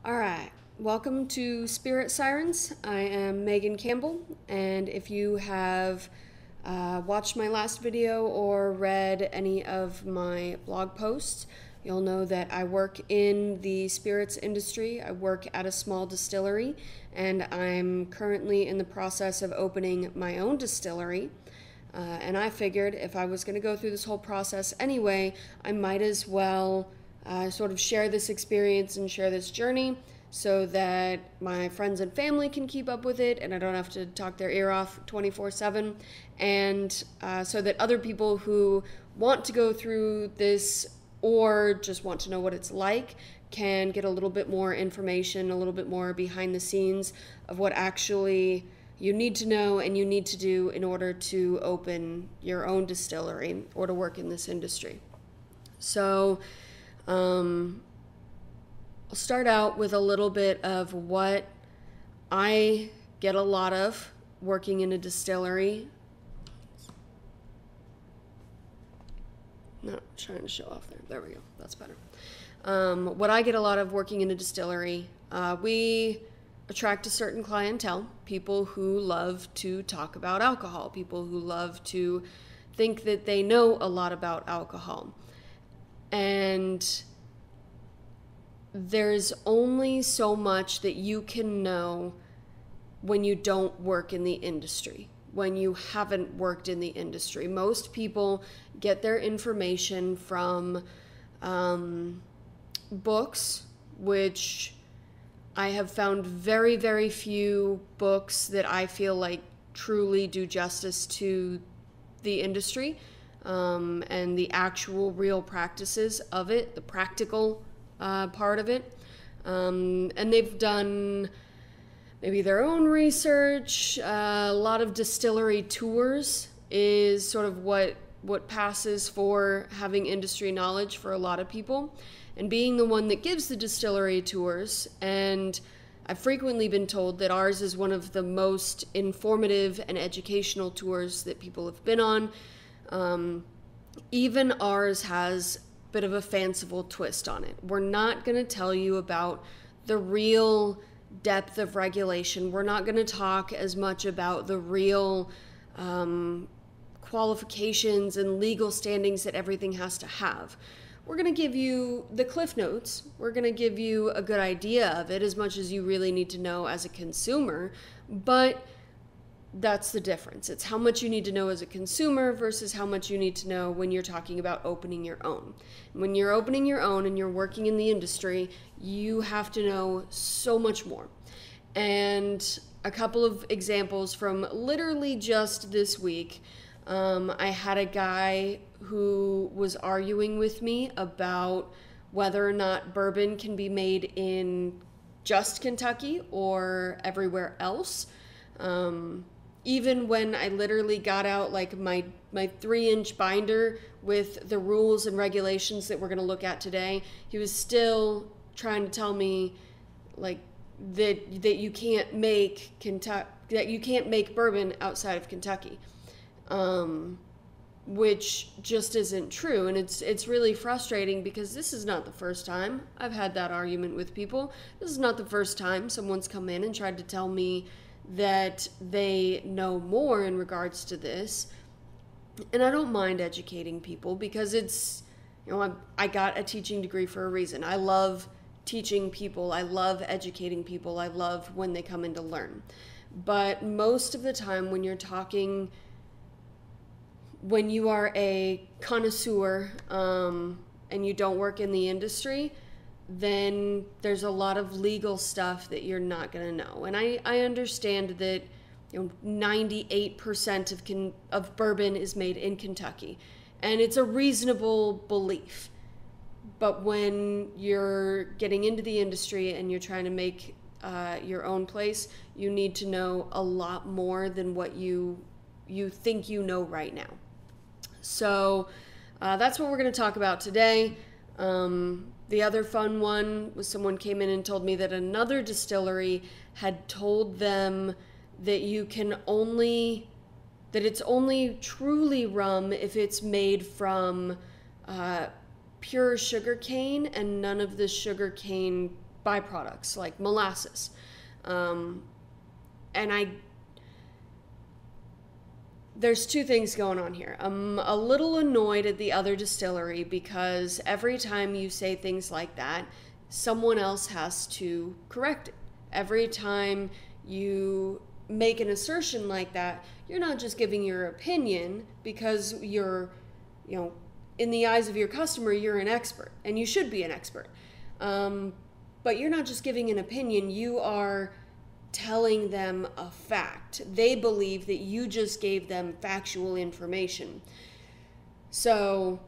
All right, welcome to Spirit Sirens. I am Megan Campbell, and if you have watched my last video or read any of my blog posts, you'll know that I work in the spirits industry. I work at a small distillery, and I'm currently in the process of opening my own distillery. And I figured if I was going to go through this whole process anyway, I might as well sort of share this experience and share this journey so that my friends and family can keep up with it and I don't have to talk their ear off 24/7, and so that other people who want to go through this or just want to know what it's like can get a little bit more information, a little bit more behind the scenes of what actually you need to know and you need to do in order to open your own distillery or to work in this industry. So I'll start out with a little bit of what I get a lot of working in a distillery. Not trying to show off there. There we go. That's better. What I get a lot of working in a distillery, we attract a certain clientele, people who love to talk about alcohol, people who love to think that they know a lot about alcohol. And there's only so much that you can know when you don't work in the industry, when you haven't worked in the industry. Most people get their information from books, which I have found very, very few books that I feel like truly do justice to the industry and the actual real practices of it, the practical part of it. And they've done maybe their own research. A lot of distillery tours is sort of what passes for having industry knowledge for a lot of people. And being the one that gives the distillery tours, and I've frequently been told that ours is one of the most informative and educational tours that people have been on. Even ours has a bit of a fanciful twist on it. We're not going to tell you about the real depth of regulation. We're not going to talk as much about the real qualifications and legal standings that everything has to have. We're going to give you the cliff notes. We're going to give you a good idea of it, as much as you really need to know as a consumer, but that's the difference. It's how much you need to know as a consumer versus how much you need to know when you're talking about opening your own. When you're opening your own and you're working in the industry, you have to know so much more. And a couple of examples from literally just this week. I had a guy who was arguing with me about whether or not bourbon can be made in just Kentucky or everywhere else. Even when I literally got out like my 3-inch binder with the rules and regulations that we're going to look at today, he was still trying to tell me like that you can't make bourbon outside of Kentucky. Which just isn't true, and it's really frustrating because this is not the first time I've had that argument with people. This is not the first time someone's come in and tried to tell me that they know more in regards to this. And I don't mind educating people because it's, I got a teaching degree for a reason. I love teaching people. I love educating people. I love when they come in to learn. But most of the time when you are a connoisseur and you don't work in the industry, then there's a lot of legal stuff that you're not going to know. And I understand that 98% of bourbon is made in Kentucky, and it's a reasonable belief. But when you're getting into the industry and you're trying to make your own place, you need to know a lot more than what you think you know right now. So that's what we're going to talk about today. The other fun one was someone came in and told me that another distillery had told them that it's only truly rum if it's made from pure sugar cane and none of the sugar cane byproducts like molasses. There's two things going on here. I'm a little annoyed at the other distillery because every time you say things like that, someone else has to correct it. Every time you make an assertion like that, you're not just giving your opinion because you're, in the eyes of your customer, you're an expert, and you should be an expert. But you're not just giving an opinion, you are telling them a fact. They believe that you just gave them factual information. So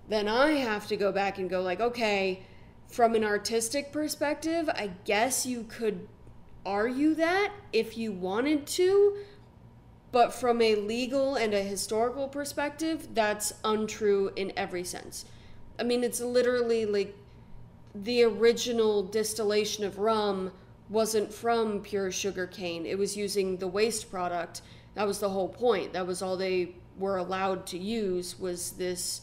then I have to go back and go like, okay, from an artistic perspective, I guess you could argue that if you wanted to, but from a legal and a historical perspective, that's untrue in every sense. I mean, it's literally like the original distillation of rum wasn't from pure sugar cane. It was using the waste product. That was the whole point. That was all they were allowed to use, was this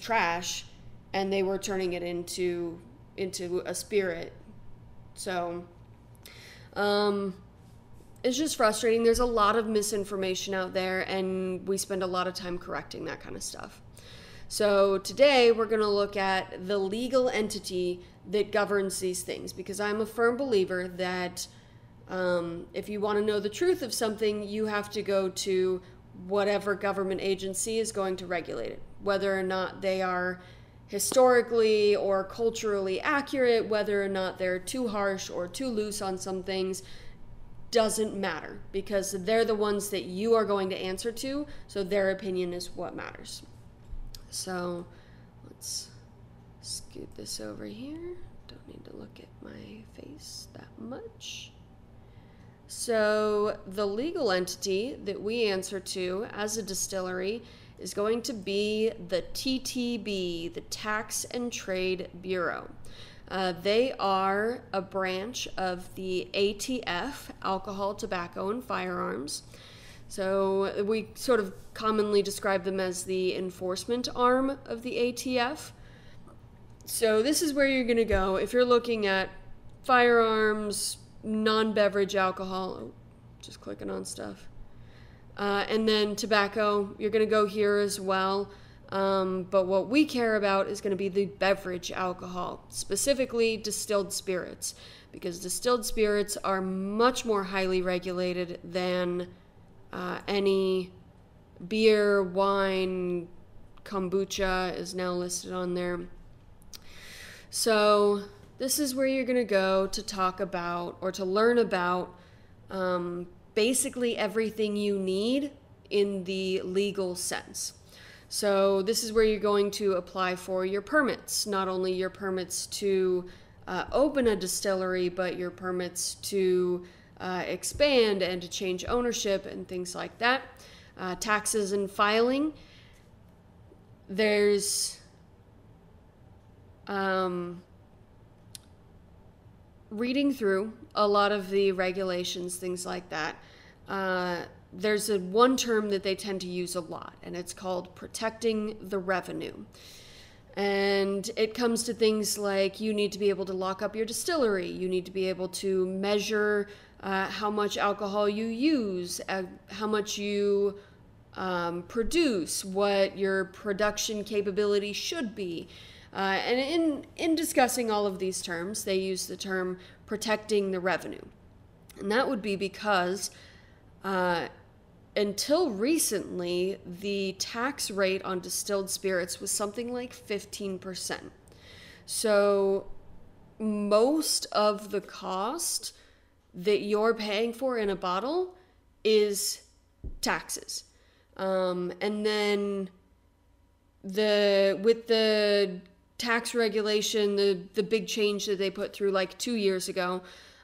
trash, and they were turning it into a spirit. So it's just frustrating. There's a lot of misinformation out there, and we spend a lot of time correcting that kind of stuff. So today we're going to look at the legal entity that governs these things, because I'm a firm believer that if you want to know the truth of something, you have to go to whatever government agency is going to regulate it, whether or not they are historically or culturally accurate, whether or not they're too harsh or too loose on some things, doesn't matter, because they're the ones that you are going to answer to, so their opinion is what matters. So let's scoot this over here. Don't need to look at my face that much. So the legal entity that we answer to as a distillery is going to be the TTB, the Tax and Trade Bureau. They are a branch of the ATF, Alcohol, Tobacco, and Firearms. So we sort of commonly describe them as the enforcement arm of the ATF. So this is where you're going to go if you're looking at firearms, non-beverage alcohol, just clicking on stuff, and then tobacco. You're going to go here as well. But what we care about is going to be the beverage alcohol, specifically distilled spirits, because distilled spirits are much more highly regulated than any beer, wine. Kombucha is now listed on there. So this is where you're going to go to talk about or to learn about basically everything you need in the legal sense. So this is where you're going to apply for your permits, not only your permits to open a distillery, but your permits to expand and to change ownership and things like that. Taxes and filing. There's reading through a lot of the regulations, things like that. There's one term that they tend to use a lot, and it's called protecting the revenue. And it comes to things like you need to be able to lock up your distillery. You need to be able to measure how much alcohol you use, how much you produce, what your production capability should be. And in discussing all of these terms, they use the term protecting the revenue. And that would be because until recently, the tax rate on distilled spirits was something like 15%. So most of the cost that you're paying for in a bottle is taxes. And then with the tax regulation, the big change that they put through like 2 years ago,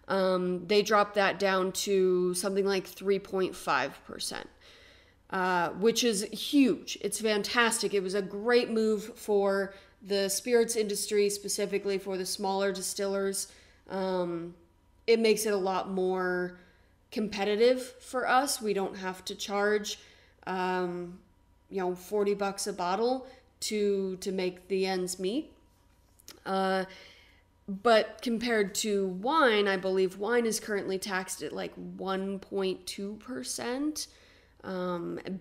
they dropped that down to something like 3.5%, which is huge. It's fantastic. It was a great move for the spirits industry, specifically for the smaller distillers. It makes it a lot more competitive for us. We don't have to charge, $40 a bottle to make the ends meet. But compared to wine, I believe wine is currently taxed at like 1.2%.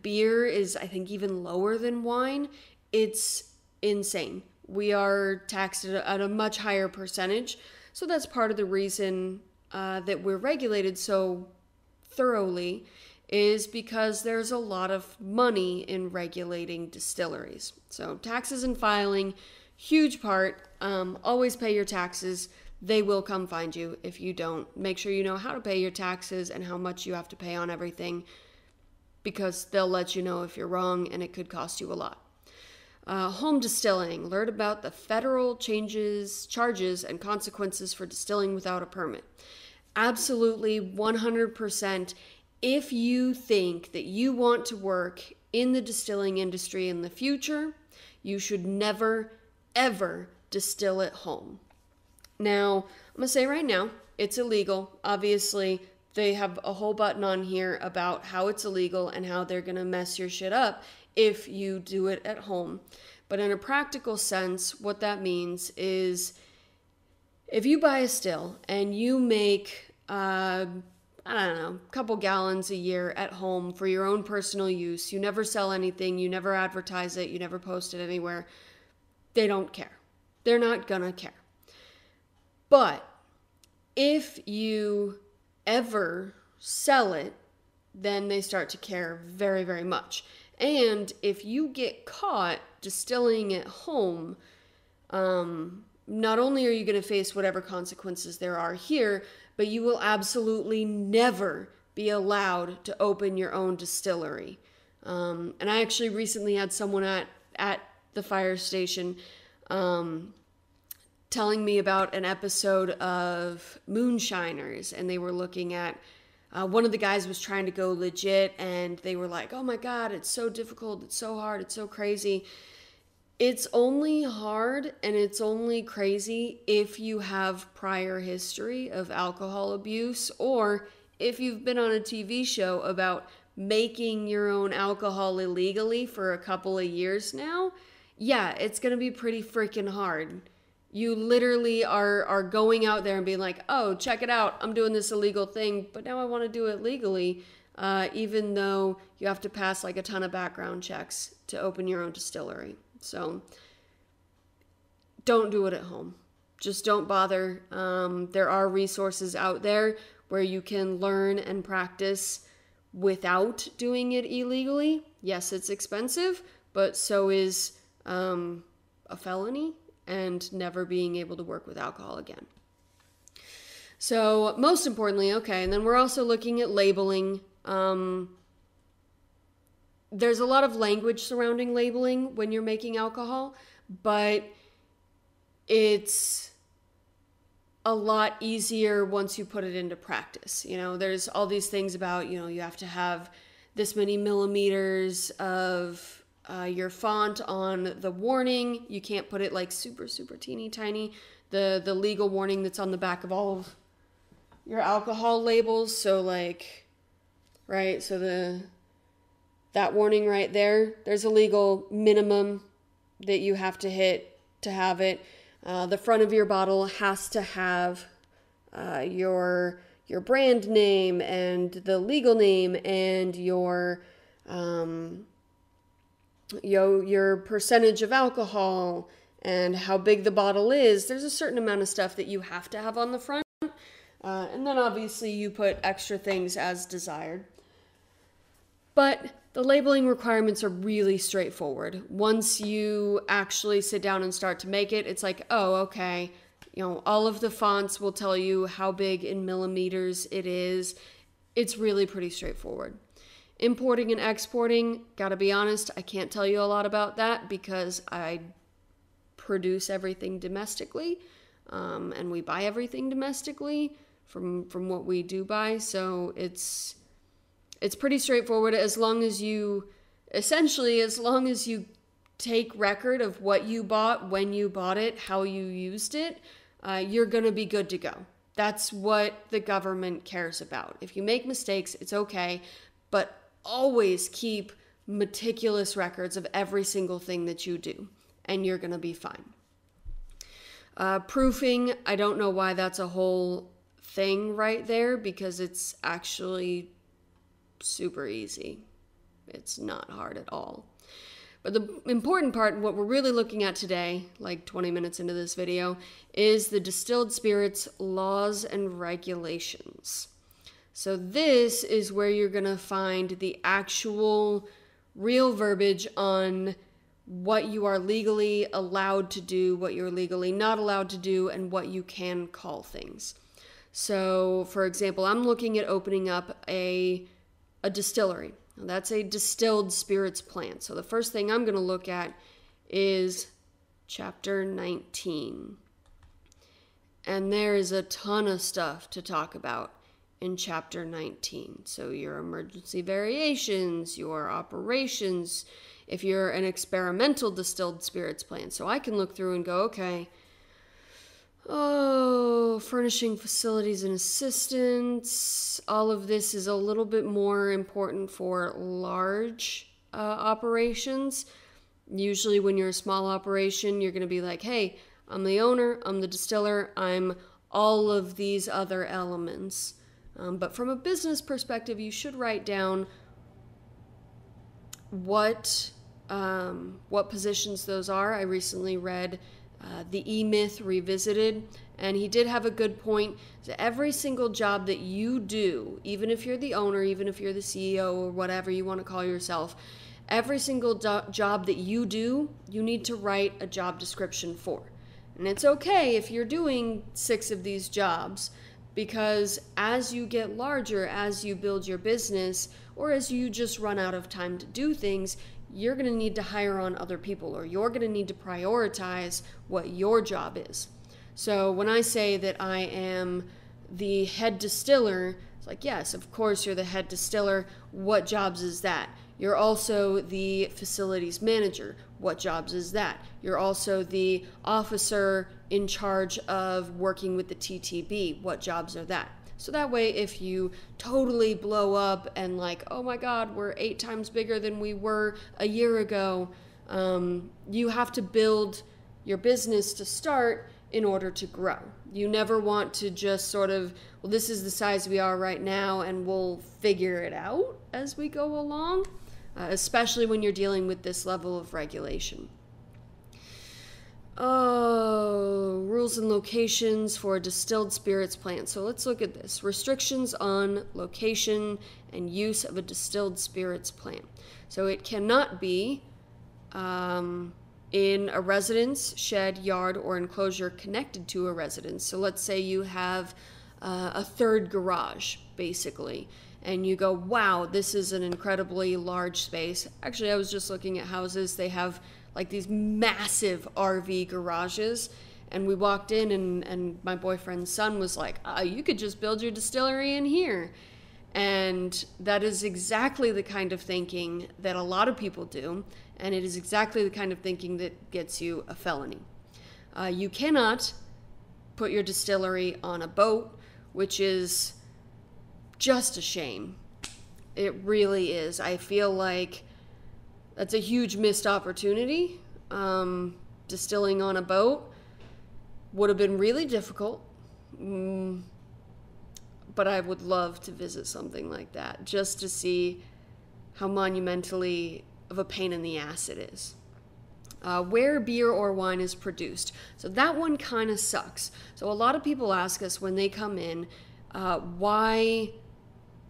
Beer is, I think, even lower than wine. It's insane. We are taxed at a much higher percentage. So that's part of the reason that we're regulated so thoroughly, is because there's a lot of money in regulating distilleries. So taxes and filing, huge part. Always pay your taxes. They will come find you if you don't. Make sure you know how to pay your taxes and how much you have to pay on everything, because they'll let you know if you're wrong, and it could cost you a lot. Home distilling. Learn about the federal charges, and consequences for distilling without a permit. Absolutely, 100%. If you think that you want to work in the distilling industry in the future, you should never, ever distill at home. Now, I'm going to say right now, it's illegal. Obviously, they have a whole button on here about how it's illegal and how they're going to mess your shit up if you do it at home. But in a practical sense, what that means is if you buy a still and you make, I don't know, a couple gallons a year at home for your own personal use, you never sell anything, you never advertise it, you never post it anywhere, they don't care. They're not gonna care. But if you ever sell it, then they start to care very, very much. And if you get caught distilling at home, not only are you going to face whatever consequences there are here, but you will absolutely never be allowed to open your own distillery. And I actually recently had someone at the fire station telling me about an episode of Moonshiners, and they were looking at one of the guys was trying to go legit, and they were like, oh my God, it's so difficult, it's so hard, it's so crazy. It's only hard and it's only crazy if you have prior history of alcohol abuse, or if you've been on a TV show about making your own alcohol illegally for a couple of years now. Yeah, it's going to be pretty freaking hard. You literally are going out there and being like, oh, check it out, I'm doing this illegal thing, but now I want to do it legally, even though you have to pass like a ton of background checks to open your own distillery. So don't do it at home. Just don't bother. There are resources out there where you can learn and practice without doing it illegally. Yes, it's expensive, but so is a felony and never being able to work with alcohol again. So most importantly, okay, and then we're also looking at labeling. There's a lot of language surrounding labeling when you're making alcohol, but it's a lot easier once you put it into practice. You know, there's all these things about, you know, you have to have this many millimeters of your font on the warning. You can't put it like super, super teeny tiny. The legal warning that's on the back of all of your alcohol labels. So like, right, so that warning right there, there's a legal minimum that you have to hit to have it. The front of your bottle has to have your brand name and the legal name and your percentage of alcohol and how big the bottle is. There's a certain amount of stuff that you have to have on the front. And then obviously you put extra things as desired. But the labeling requirements are really straightforward. Once you actually sit down and start to make it, it's like, oh, okay, you know, all of the fonts will tell you how big in millimeters it is. It's really pretty straightforward. Importing and exporting, gotta be honest, I can't tell you a lot about that because I produce everything domestically, and we buy everything domestically from what we do buy. So it's pretty straightforward as long as you take record of what you bought, when you bought it, how you used it, you're gonna be good to go. That's what the government cares about. If you make mistakes, it's okay, but always keep meticulous records of every single thing that you do, and you're gonna be fine. Proofing, I don't know why that's a whole thing right there, because it's actually super easy. It's not hard at all. But the important part, what we're really looking at today, like 20 minutes into this video, is the distilled spirits laws and regulations. So this is where you're going to find the actual real verbiage on what you are legally allowed to do, what you're legally not allowed to do, and what you can call things. So, for example, I'm looking at opening up a distillery. Now, that's a distilled spirits plant. So the first thing I'm going to look at is Chapter 19. And there is a ton of stuff to talk about in Chapter 19. So your emergency variations, your operations, if you're an experimental distilled spirits plant. So I can look through and go, okay, furnishing facilities and assistance. All of this is a little bit more important for large operations. Usually when you're a small operation, you're going to be like, hey, I'm the owner, I'm the distiller, I'm all of these other elements. But from a business perspective, you should write down what positions those are. I recently read the E-Myth Revisited, and he did have a good point. So every single job that you do, even if you're the owner, even if you're the CEO or whatever you want to call yourself, every single job that you do, you need to write a job description for. And it's okay if you're doing 6 of these jobs, because as you get larger, as you build your business, or as you just run out of time to do things, you're going to need to hire on other people, or you're going to need to prioritize what your job is. So when I say that I am the head distiller, it's like, yes, of course you're the head distiller. What jobs is that? You're also the facilities manager. What jobs is that? You're also the officer in charge of working with the TTB. What jobs are that? So that way, if you totally blow up and like, oh my God, we're 8 times bigger than we were a year ago, you have to build your business to start in order to grow. You never want to just sort of, well, this is the size we are right now and we'll figure it out as we go along, especially when you're dealing with this level of regulation. Oh, rules and locations for a distilled spirits plant. So let's look at this. Restrictions on location and use of a distilled spirits plant. So it cannot be in a residence, shed, yard, or enclosure connected to a residence. So let's say you have a third garage, basically, and you go, wow, this is an incredibly large space. Actually, I was just looking at houses. They have like these massive RV garages, and we walked in and my boyfriend's son was like, you could just build your distillery in here. And that is exactly the kind of thinking that a lot of people do, and it is exactly the kind of thinking that gets you a felony. You cannot put your distillery on a boat, which is just a shame. It really is. I feel like that's a huge missed opportunity. Distilling on a boat would have been really difficult, but I would love to visit something like that just to see how monumentally of a pain in the ass it is. Where beer or wine is produced. So that one kind of sucks. So a lot of people ask us when they come in why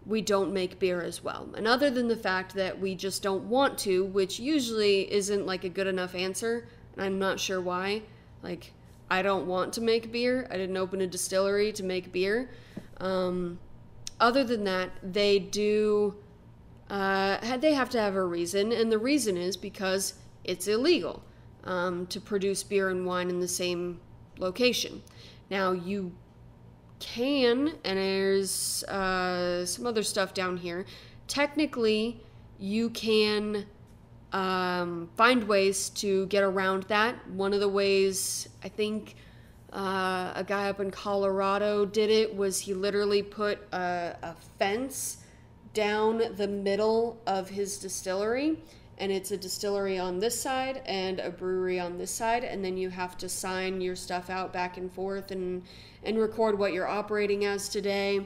we don't make beer as well. And other than the fact that we just don't want to, which usually isn't like a good enough answer, and I'm not sure why. Like, I don't want to make beer. I didn't open a distillery to make beer. Other than that, they do, they have to have a reason, and the reason is because it's illegal to produce beer and wine in the same location. Now, you can, and there's some other stuff down here. Technically, you can find ways to get around that. One of the ways, I think a guy up in Colorado did it, was he literally put a fence down the middle of his distillery, and it's a distillery on this side and a brewery on this side, and then you have to sign your stuff out back and forth and record what you're operating as today.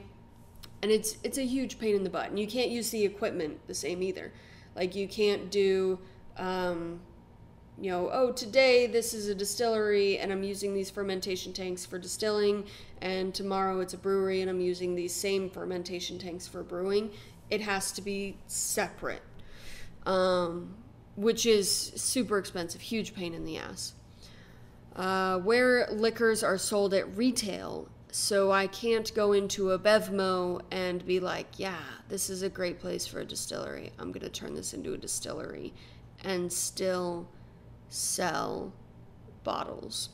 And it's a huge pain in the butt, and you can't use the equipment the same either. Like, you can't do oh, today this is a distillery and I'm using these fermentation tanks for distilling, and tomorrow it's a brewery and I'm using these same fermentation tanks for brewing. It has to be separate, which is super expensive, huge pain in the ass. Where liquors are sold at retail, so I can't go into a Bevmo and be like, yeah, this is a great place for a distillery. I'm going to turn this into a distillery and still sell bottles.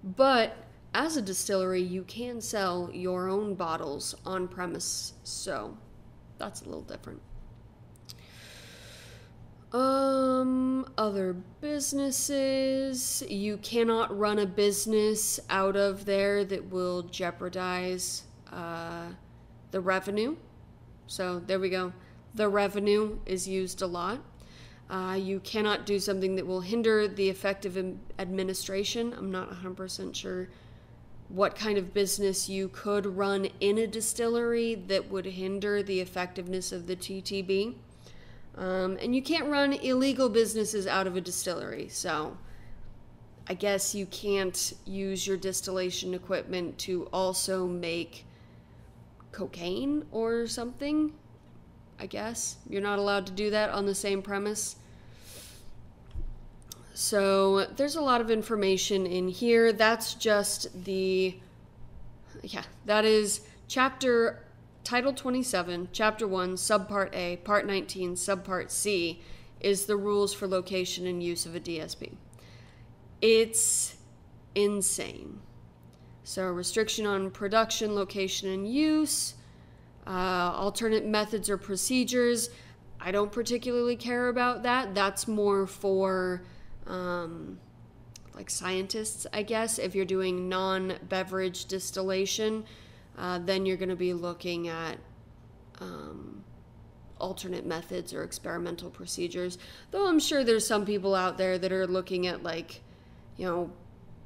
But as a distillery, you can sell your own bottles on premise, so that's a little different. Other businesses, you cannot run a business out of there that will jeopardize the revenue. So there we go. The revenue is used a lot. You cannot do something that will hinder the effective administration. I'm not 100% sure what kind of business you could run in a distillery that would hinder the effectiveness of the TTB. And you can't run illegal businesses out of a distillery, so I guess you can't use your distillation equipment to also make cocaine or something. I guess you're not allowed to do that on the same premise. So there's a lot of information in here. That's just that is Title 27, Chapter 1, Subpart A, Part 19, Subpart C, is the rules for location and use of a DSP. It's insane. So restriction on production, location, and use, alternate methods or procedures. I don't particularly care about that. That's more for like scientists, I guess. If you're doing non-beverage distillation, then you're going to be looking at alternate methods or experimental procedures. Though I'm sure there's some people out there that are looking at, like,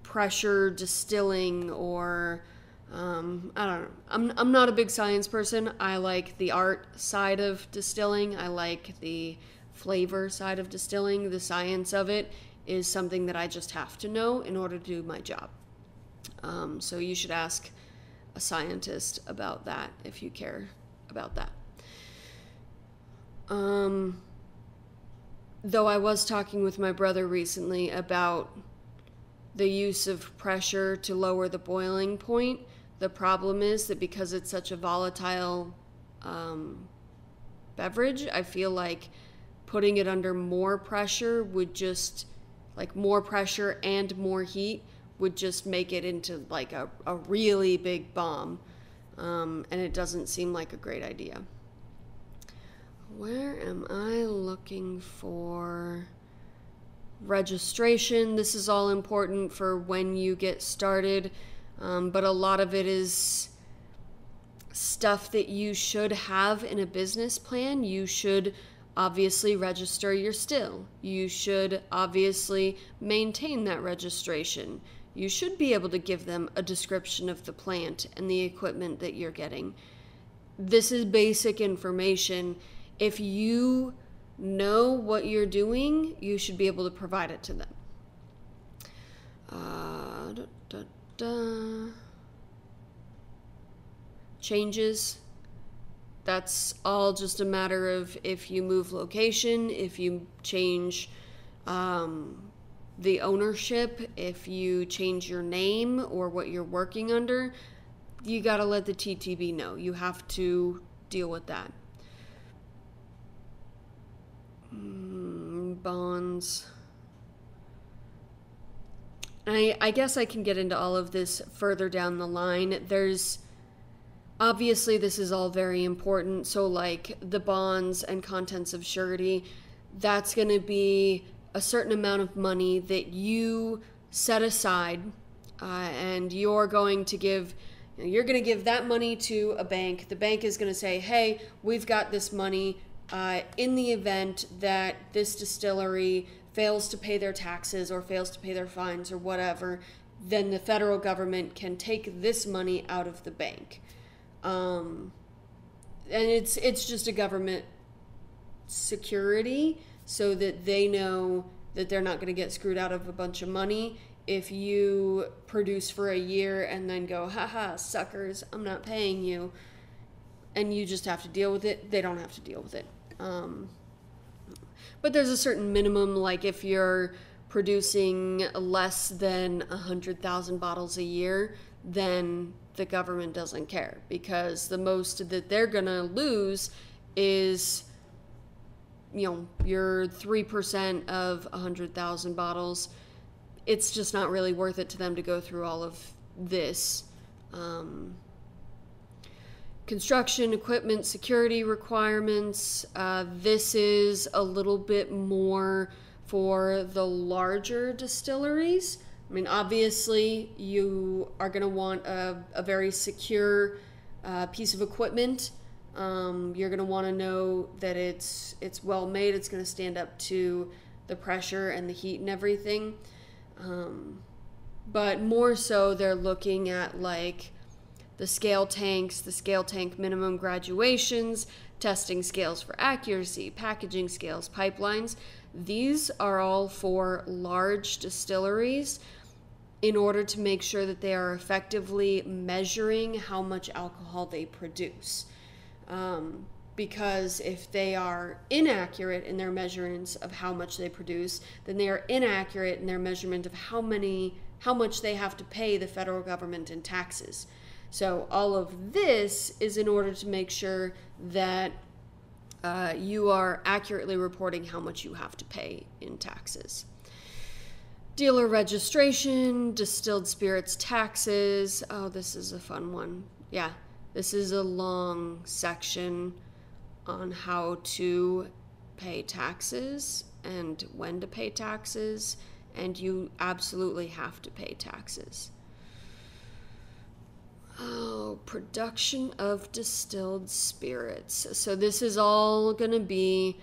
pressure distilling or I don't know. I'm not a big science person. I like the art side of distilling. I like the flavor side of distilling. The science of it is something that I just have to know in order to do my job. So you should ask a scientist about that if you care about that. Though I was talking with my brother recently about the use of pressure to lower the boiling point. The problem is that because it's such a volatile beverage, I feel like putting it under more pressure would just, like, more pressure and more heat would just make it into like a really big bomb, and it doesn't seem like a great idea. Where am I looking for registration? This is all important for when you get started, but a lot of it is stuff that you should have in a business plan. You should obviously register your still. You should obviously maintain that registration. You should be able to give them a description of the plant and the equipment that you're getting. This is basic information. If you know what you're doing, you should be able to provide it to them. Changes. That's all just a matter of if you move location, if you change the ownership, if you change your name or what you're working under, you gotta let the TTB know. You have to deal with that. Bonds. I guess I can get into all of this further down the line. Obviously this is all very important. So like the bonds and contents of surety, that's going to be a certain amount of money that you set aside, and you're going to give that money to a bank. The bank is going to say, hey, we've got this money, in the event that this distillery fails to pay their taxes or fails to pay their fines or whatever, then the federal government can take this money out of the bank. And it's just a government security so that they know that they're not going to get screwed out of a bunch of money if you produce for a year and then go, haha, suckers, I'm not paying you, and you just have to deal with it. They don't have to deal with it. But there's a certain minimum, like if you're producing less than 100,000 bottles a year, then the government doesn't care, because the most that they're gonna lose is, you know, your 3% of 100,000 bottles. It's just not really worth it to them to go through all of this. Construction, equipment, security requirements. This is a little bit more for the larger distilleries. I mean, obviously, you are going to want a very secure piece of equipment. You're going to want to know that it's well made. It's going to stand up to the pressure and the heat and everything. But more so, they're looking at like the scale tanks, the scale tank minimum graduations, testing scales for accuracy, packaging scales, pipelines. These are all for large distilleries in order to make sure that they are effectively measuring how much alcohol they produce. Because if they are inaccurate in their measurements of how much they produce, then they are inaccurate in their measurement of how much they have to pay the federal government in taxes. So all of this is in order to make sure that you are accurately reporting how much you have to pay in taxes. Dealer registration, distilled spirits taxes. Oh, this is a fun one. Yeah, this is a long section on how to pay taxes and when to pay taxes, and you absolutely have to pay taxes. Oh, production of distilled spirits. So this is all going to be,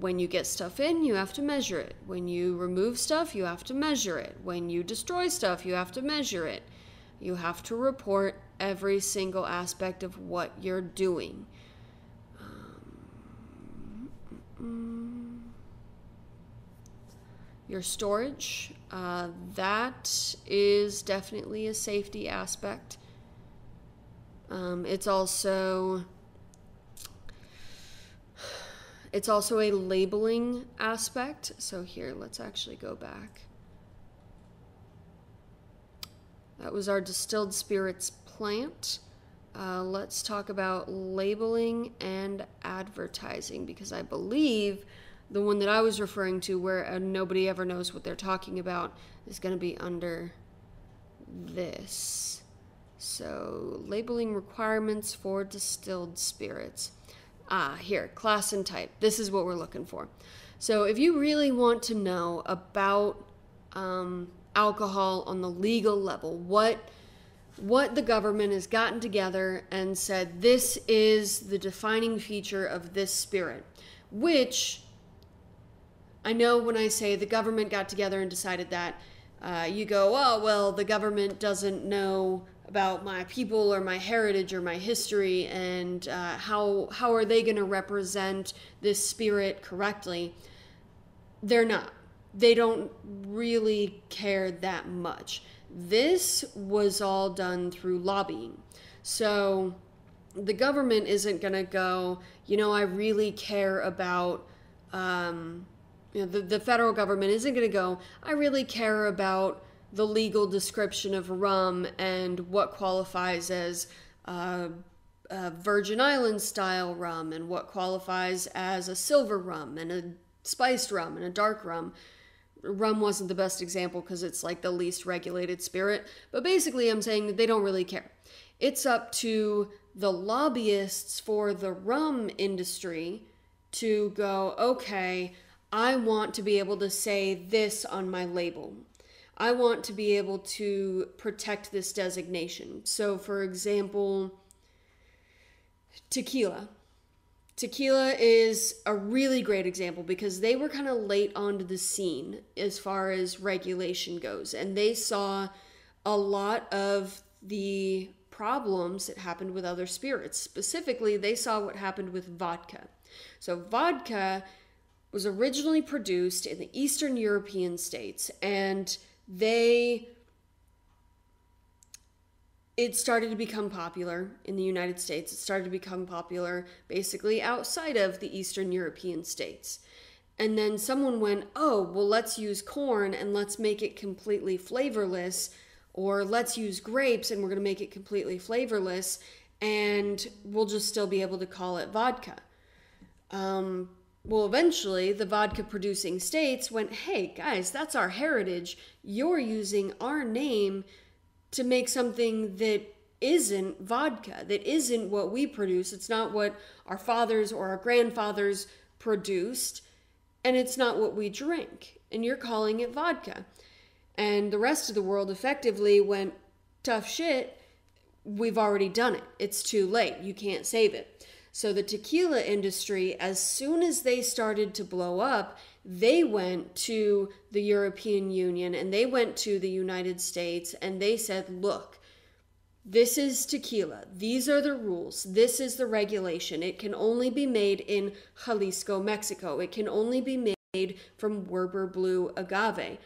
when you get stuff in, you have to measure it. When you remove stuff, you have to measure it. When you destroy stuff, you have to measure it. You have to report every single aspect of what you're doing. Your storage, that is definitely a safety aspect. It's also a labeling aspect. So here, let's actually go back. That was our distilled spirits plant. Let's talk about labeling and advertising, because I believe the one that I was referring to, where nobody ever knows what they're talking about, is going to be under this. So, labeling requirements for distilled spirits. Here, class and type. This is what we're looking for. So, if you really want to know about alcohol on the legal level, what the government has gotten together and said, this is the defining feature of this spirit, which I know when I say the government got together and decided that, you go, oh, well, the government doesn't know about my people or my heritage or my history, and how are they going to represent this spirit correctly? They're not. They don't really care that much. This was all done through lobbying. So the government isn't going to go, I really care about, the federal government isn't going to go, I really care about the legal description of rum and what qualifies as Virgin Island style rum and what qualifies as a silver rum and a spiced rum and a dark rum. Rum wasn't the best example because it's like the least regulated spirit, but basically I'm saying that they don't really care. It's up to the lobbyists for the rum industry to go, okay, I want to be able to say this on my label. I want to be able to protect this designation. So, for example, tequila. Tequila is a really great example because they were kind of late onto the scene as far as regulation goes, and they saw a lot of the problems that happened with other spirits. Specifically, they saw what happened with vodka. So vodka was originally produced in the Eastern European states, and it started to become popular in the United States. It started to become popular basically outside of the Eastern European states. And then someone went, oh, well, let's use corn and let's make it completely flavorless, or let's use grapes and we're going to make it completely flavorless, and we'll just still be able to call it vodka. Well, eventually, the vodka-producing states went, hey, guys, that's our heritage. You're using our name to make something that isn't vodka, that isn't what we produce. It's not what our fathers or our grandfathers produced, and it's not what we drink. And you're calling it vodka. And the rest of the world effectively went, tough shit, we've already done it. It's too late. You can't save it. So the tequila industry, as soon as they started to blow up, they went to the European Union and they went to the United States and they said, look, this is tequila. These are the rules. This is the regulation. It can only be made in Jalisco, Mexico. It can only be made from Werber Blue agave.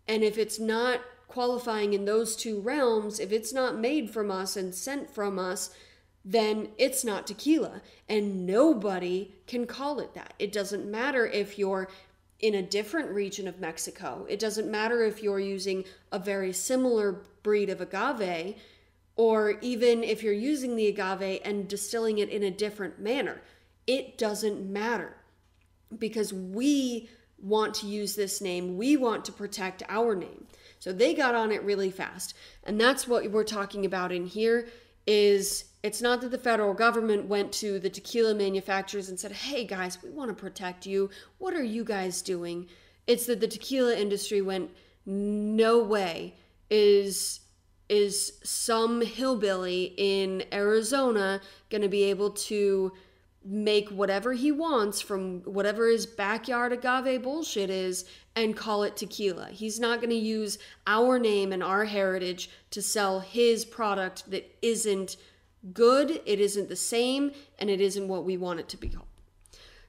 And if it's not qualifying in those two realms, if it's not made from us and sent from us, then it's not tequila. And nobody can call it that. It doesn't matter if you're in a different region of Mexico. It doesn't matter if you're using a very similar breed of agave, or even if you're using the agave and distilling it in a different manner. It doesn't matter, because we want to use this name. We want to protect our name. So they got on it really fast. And that's what we're talking about in here. Is it's not that the federal government went to the tequila manufacturers and said, hey guys, we want to protect you. What are you guys doing? It's that the tequila industry went, no way is some hillbilly in Arizona going to be able to make whatever he wants from whatever his backyard agave bullshit is and call it tequila. He's not going to use our name and our heritage to sell his product that isn't good, it isn't the same, and it isn't what we want it to be called.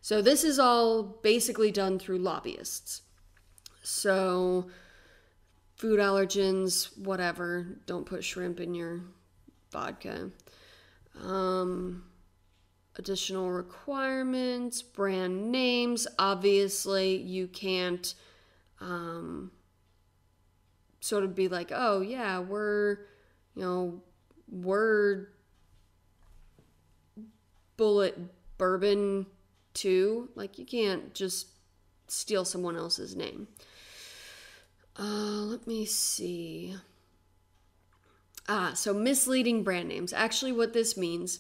So this is all basically done through lobbyists. So food allergens, whatever, don't put shrimp in your vodka. Additional requirements, brand names. Obviously, you can't sort of be like, oh yeah, we're Bullet Bourbon too. Like, you can't just steal someone else's name. Let me see. So misleading brand names. Actually, what this means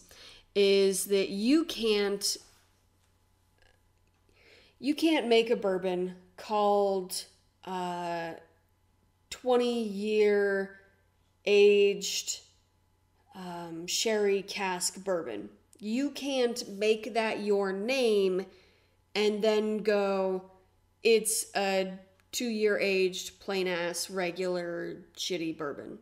is that you can't make a bourbon called 20-year aged sherry cask bourbon. You can't make that your name and then go, it's a 2-year aged plain ass regular shitty bourbon.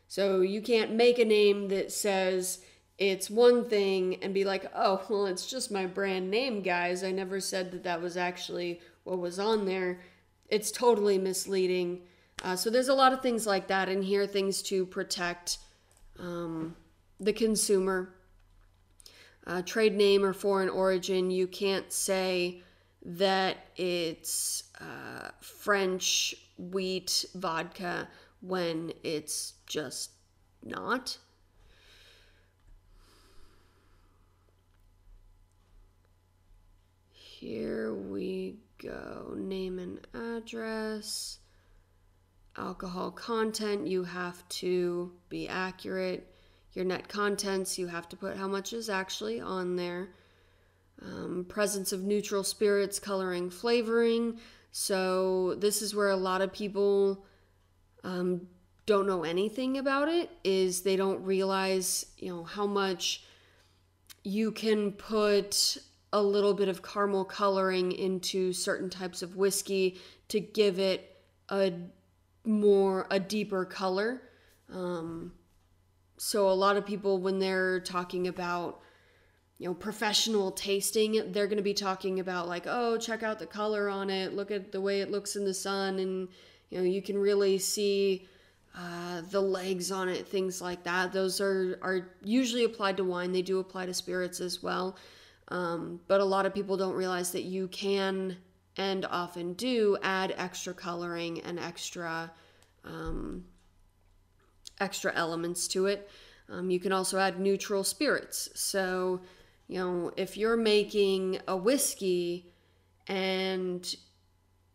So you can't make a name that says it's one thing and be like, oh, well, it's just my brand name, guys. I never said that that was actually what was on there. It's totally misleading. So there's a lot of things like that in here, things to protect the consumer. Trade name or foreign origin, you can't say that it's French wheat vodka when it's just not. Here we go. Name and address. Alcohol content, you have to be accurate. Your net contents, you have to put how much is actually on there. Presence of neutral spirits, coloring, flavoring. So this is where a lot of people don't know anything about it, is they don't realize, how much you can put a little bit of caramel coloring into certain types of whiskey to give it a deeper color. So a lot of people, when they're talking about, professional tasting, they're going to be talking about like, oh, check out the color on it, look at the way it looks in the sun, and you can really see the legs on it, things like that. Those are usually applied to wine. They do apply to spirits as well. But a lot of people don't realize that you can, and often do, add extra coloring and extra elements to it. You can also add neutral spirits. So, if you're making a whiskey and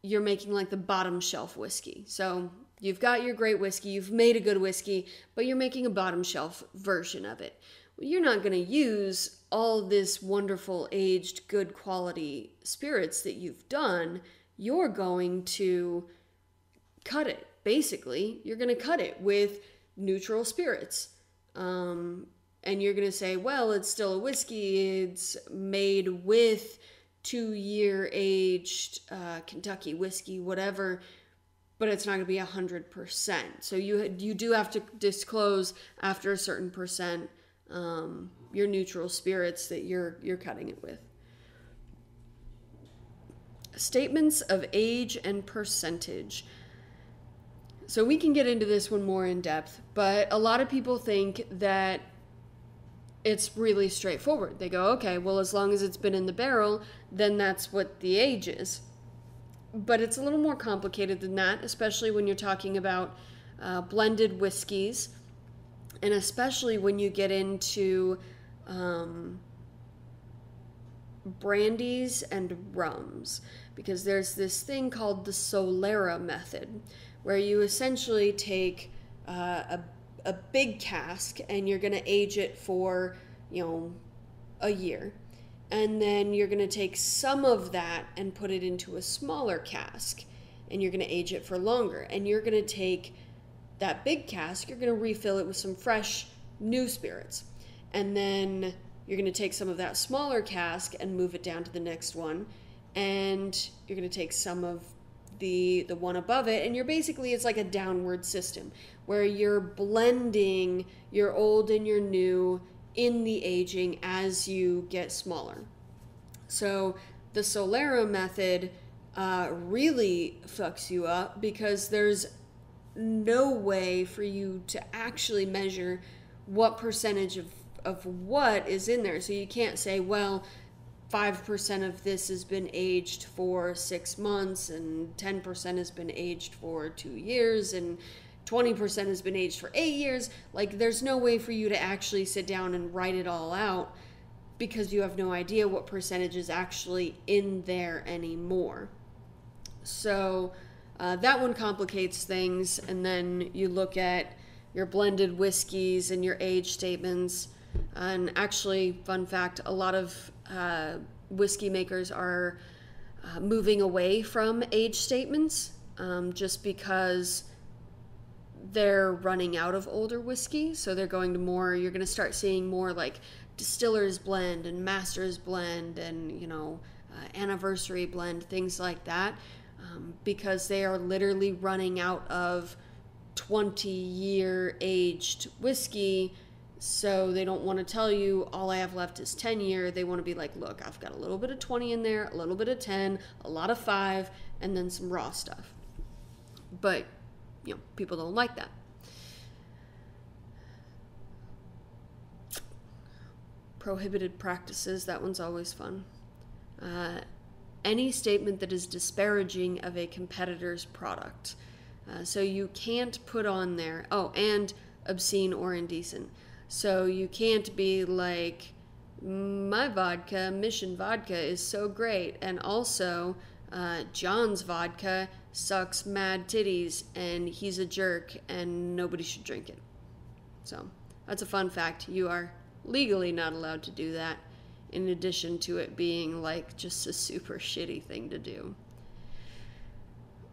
you're making like the bottom shelf whiskey. So you've got your great whiskey, you've made a good whiskey, but you're making a bottom shelf version of it. Well, you're not going to use all this wonderful aged good quality spirits that you've done. You're going to cut it. Basically, you're going to cut it with neutral spirits. And you're going to say, well, it's still a whiskey. It's made with 2-year aged Kentucky whiskey, whatever, but it's not going to be 100%. So you do have to disclose after a certain percent your neutral spirits that you're cutting it with. Statements of age and percentage. So we can get into this one more in depth, but a lot of people think that it's really straightforward. They go, okay, well, as long as it's been in the barrel, then that's what the age is. But it's a little more complicated than that, especially when you're talking about blended whiskeys, and especially when you get into brandies and rums, because there's this thing called the Solera method, where you essentially take a big cask and you're going to age it for, a year. And then you're going to take some of that and put it into a smaller cask, and you're going to age it for longer. And you're going to take that big cask, you're going to refill it with some fresh new spirits. And then you're going to take some of that smaller cask and move it down to the next one. And you're going to take some of the one above it, and it's like a downward system where you're blending your old and your new in the aging as you get smaller. So the Solera method really fucks you up, because there's no way for you to actually measure what percentage of what is in there. So you can't say, well, 5% of this has been aged for 6 months, and 10% has been aged for 2 years, and 20% has been aged for 8 years. Like, there's no way for you to actually sit down and write it all out, because you have no idea what percentage is actually in there anymore. So that one complicates things. And then you look at your blended whiskeys and your age statements. And actually, fun fact, a lot of whiskey makers are moving away from age statements just because they're running out of older whiskey. So they're going to more, you're going to start seeing more like Distiller's blend and Master's blend and, anniversary blend, things like that, because they are literally running out of 20-year aged whiskey. So they don't want to tell you all I have left is 10-year. They want to be like, look, I've got a little bit of 20 in there, a little bit of 10, a lot of 5, and then some raw stuff. But, people don't like that. Prohibited practices, that one's always fun. Any statement that is disparaging of a competitor's product. So you can't put on there, and obscene or indecent. So you can't be like, my vodka, Mission Vodka, is so great, and also John's vodka sucks mad titties, and he's a jerk, and nobody should drink it. So that's a fun fact. You are legally not allowed to do that, in addition to it being like just a super shitty thing to do.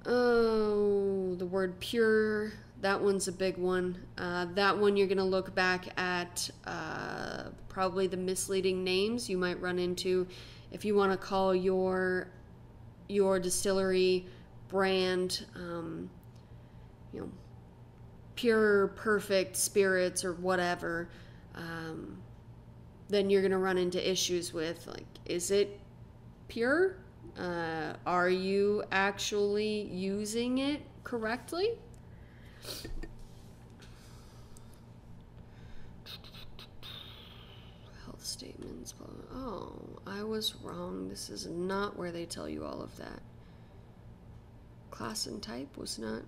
Oh, the word pure, that one's a big one. That one you're going to look back at probably the misleading names you might run into if you want to call your distillery brand, you know, pure, perfect spirits or whatever, then you're going to run into issues with, like, is it pure? Are you actually using it correctly? Health statements. Oh, I was wrong. This is not where they tell you all of that. Class and type was not.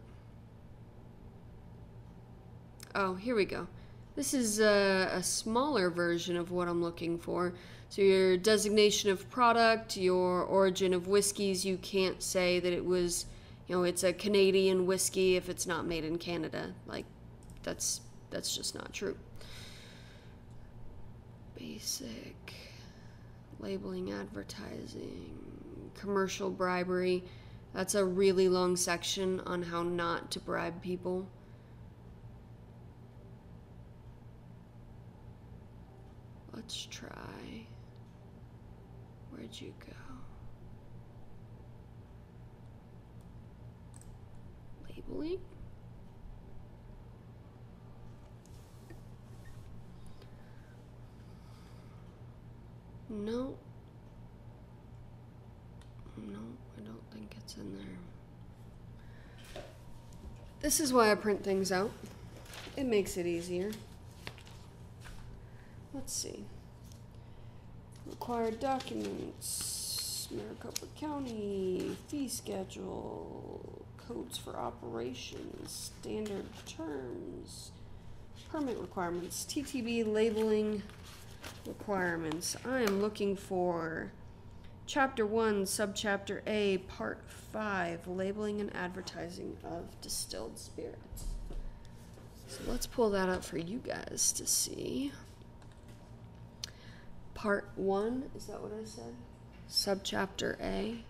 Oh, here we go. This is a smaller version of what I'm looking for. So your designation of product, your origin of whiskeys, you can't say that it was, you know, it's a Canadian whiskey if it's not made in Canada. Like, that's just not true. Basic labeling, advertising, commercial bribery. That's a really long section on how not to bribe people. Let's try. Where'd you go? Labeling? No. No, I don't think it's in there. This is why I print things out. It makes it easier. Let's see. Required documents, Maricopa County, fee schedule, codes for operations, standard terms, permit requirements, TTB labeling requirements. I am looking for Chapter 1, Subchapter A, Part 5, Labeling and Advertising of Distilled Spirits. So let's pull that up for you guys to see. Part 1, is that what I said? Subchapter A.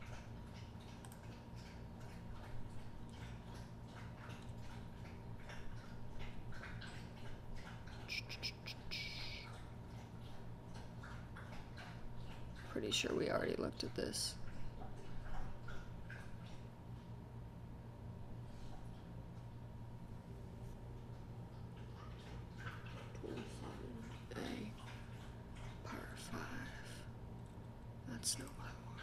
Pretty sure we already looked at this. That's not what I want.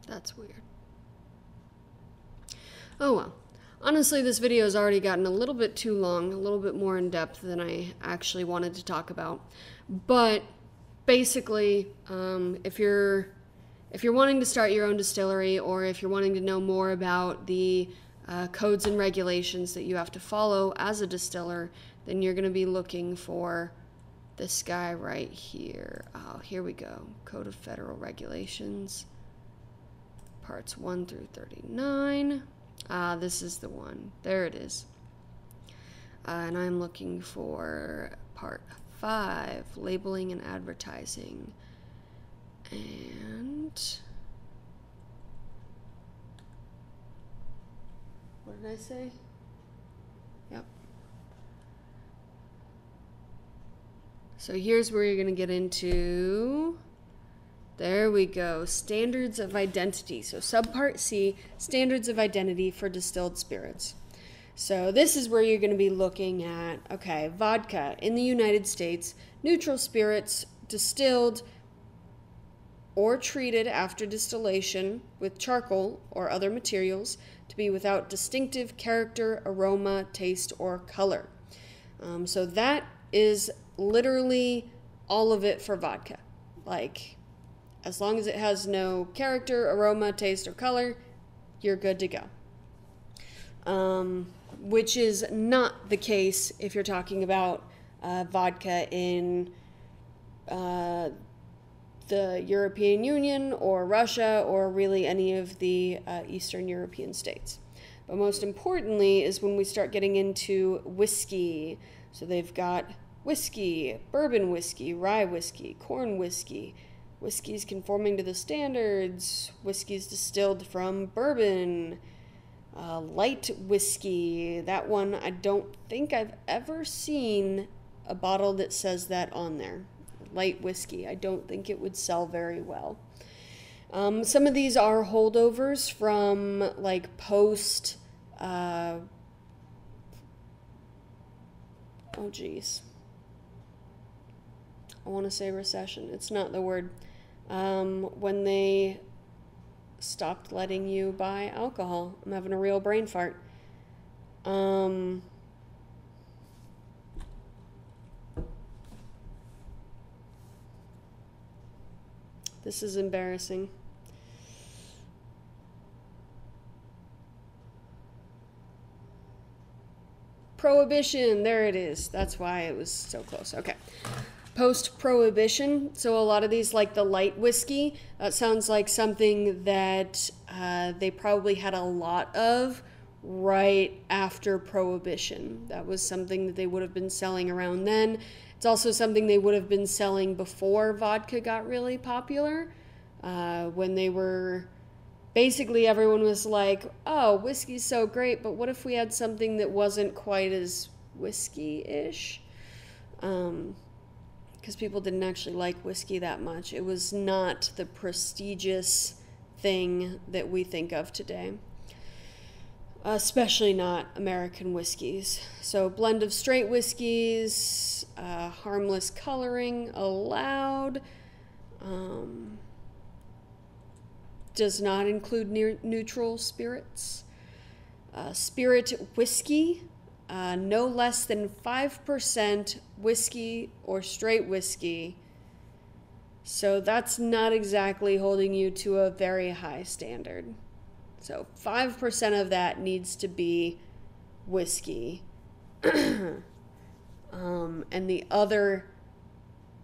That's weird. Oh well. Honestly, this video has already gotten a little bit too long, a little bit more in depth than I actually wanted to talk about. But basically, if you're wanting to start your own distillery, or if you're wanting to know more about the codes and regulations that you have to follow as a distiller, then you're going to be looking for this guy right here. Oh, here we go. Code of Federal Regulations. Parts 1 through 39. This is the one. There it is. And I'm looking for Part 5, Labeling and Advertising. And what did I say? Yep. So here's where you're going to get into... There we go. Standards of identity. So subpart C, standards of identity for distilled spirits. So this is where you're going to be looking at, okay, vodka in the United States, neutral spirits distilled or treated after distillation with charcoal or other materials to be without distinctive character, aroma, taste, or color. So that is literally all of it for vodka. Like, as long as it has no character, aroma, taste, or color, you're good to go. Which is not the case if you're talking about vodka in the European Union or Russia or really any of the Eastern European states. But most importantly is when we start getting into whiskey. So they've got whiskey, bourbon whiskey, rye whiskey, corn whiskey, whiskey's conforming to the standards, whiskey's distilled from bourbon, light whiskey. That one, I don't think I've ever seen a bottle that says that on there. Light whiskey. I don't think it would sell very well. Some of these are holdovers from like post, oh geez. I want to say recession. It's not the word. When they stopped letting you buy alcohol. I'm having a real brain fart. This is embarrassing. Prohibition, there it is. That's why it was so close. Okay. Post-prohibition, so a lot of these, like the light whiskey, that sounds like something that they probably had a lot of right after prohibition. That was something that they would have been selling around then. It's also something they would have been selling before vodka got really popular, when they were, basically everyone was like, oh, whiskey's so great, but what if we had something that wasn't quite as whiskey-ish? Because people didn't actually like whiskey that much. It was not the prestigious thing that we think of today. Especially not American whiskeys. So blend of straight whiskeys, harmless coloring allowed. Does not include neutral spirits. Spirit whiskey. No less than 5% whiskey or straight whiskey. So that's not exactly holding you to a very high standard. So 5% of that needs to be whiskey. And the other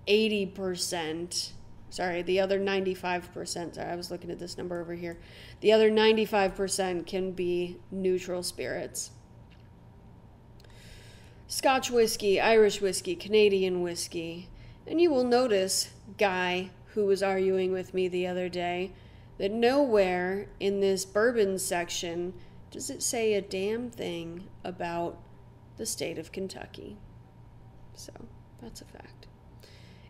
80%, sorry, the other 95%, sorry, I was looking at this number over here. The other 95% can be neutral spirits. Scotch whiskey, Irish whiskey, Canadian whiskey. And you will notice, Guy, who was arguing with me the other day, that nowhere in this bourbon section does it say a damn thing about the state of Kentucky. So, that's a fact.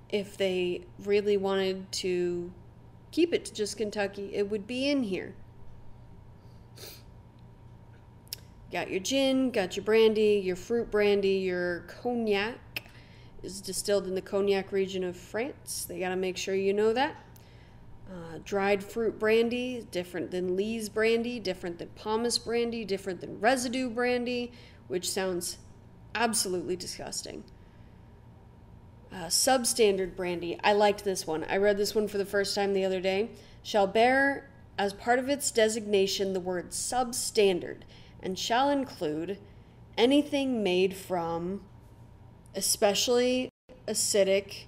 If they really wanted to keep it to just Kentucky, it would be in here. Got your gin, got your brandy, your fruit brandy, your cognac is distilled in the Cognac region of France. They got to make sure you know that. Dried fruit brandy, different than Lee's brandy, different than Pomace brandy, different than residue brandy, which sounds absolutely disgusting. Substandard brandy. I liked this one. I read this one for the first time the other day. Shall bear as part of its designation the word substandard, and shall include anything made from especially acidic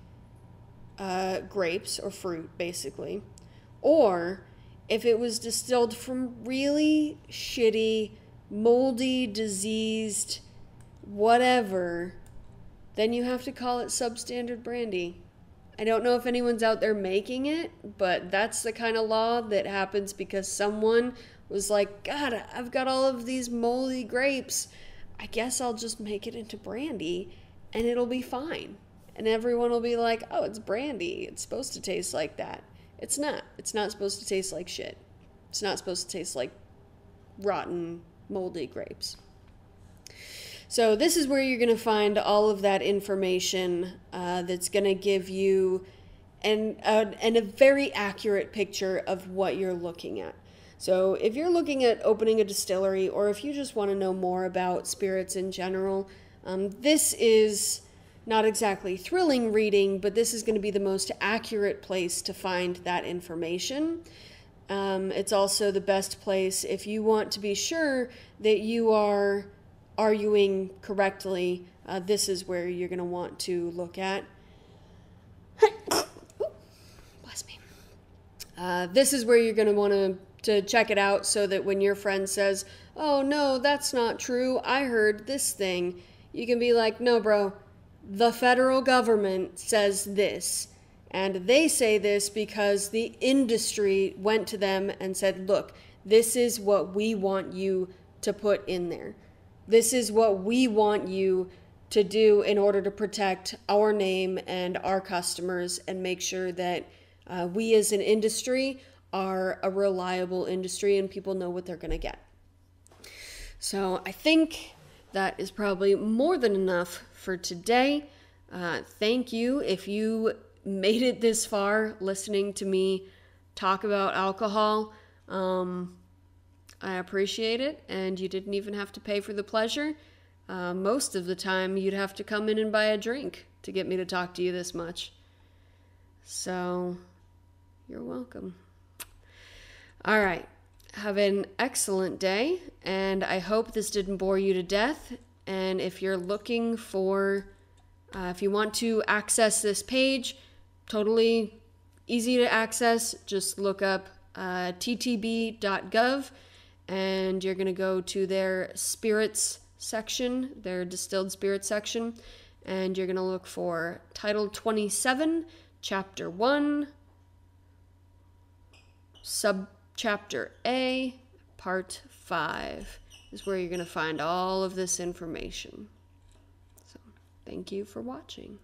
grapes or fruit, basically, or if it was distilled from really shitty, moldy, diseased, whatever, then you have to call it substandard brandy. I don't know if anyone's out there making it, but that's the kind of law that happens because someone was like, God, I've got all of these moldy grapes. I guess I'll just make it into brandy and it'll be fine. And everyone will be like, oh, it's brandy. It's supposed to taste like that. It's not. It's not supposed to taste like shit. It's not supposed to taste like rotten, moldy grapes. So this is where you're going to find all of that information that's going to give you a very accurate picture of what you're looking at. So if you're looking at opening a distillery, or if you just want to know more about spirits in general, this is not exactly thrilling reading, but this is going to be the most accurate place to find that information. It's also the best place if you want to be sure that you are arguing correctly. This is where you're going to want to look at. This is where you're going to want to check it out so that when your friend says, oh, no, that's not true, I heard this thing, you can be like, no, bro, the federal government says this. And they say this because the industry went to them and said, look, this is what we want you to put in there. This is what we want you to do in order to protect our name and our customers and make sure that we as an industry are a reliable industry and people know what they're going to get. So I think that is probably more than enough for today. Thank you if you made it this far listening to me talk about alcohol. I appreciate it, and you didn't even have to pay for the pleasure. Most of the time, you'd have to come in and buy a drink to get me to talk to you this much. So, you're welcome. All right. Have an excellent day, and I hope this didn't bore you to death. And if you're looking for, if you want to access this page, totally easy to access. Just look up ttb.gov, and you're going to go to their spirits section, their distilled spirits section, and you're going to look for Title 27, Chapter 1, Subchapter A, Part 5 is where you're going to find all of this information. So, thank you for watching.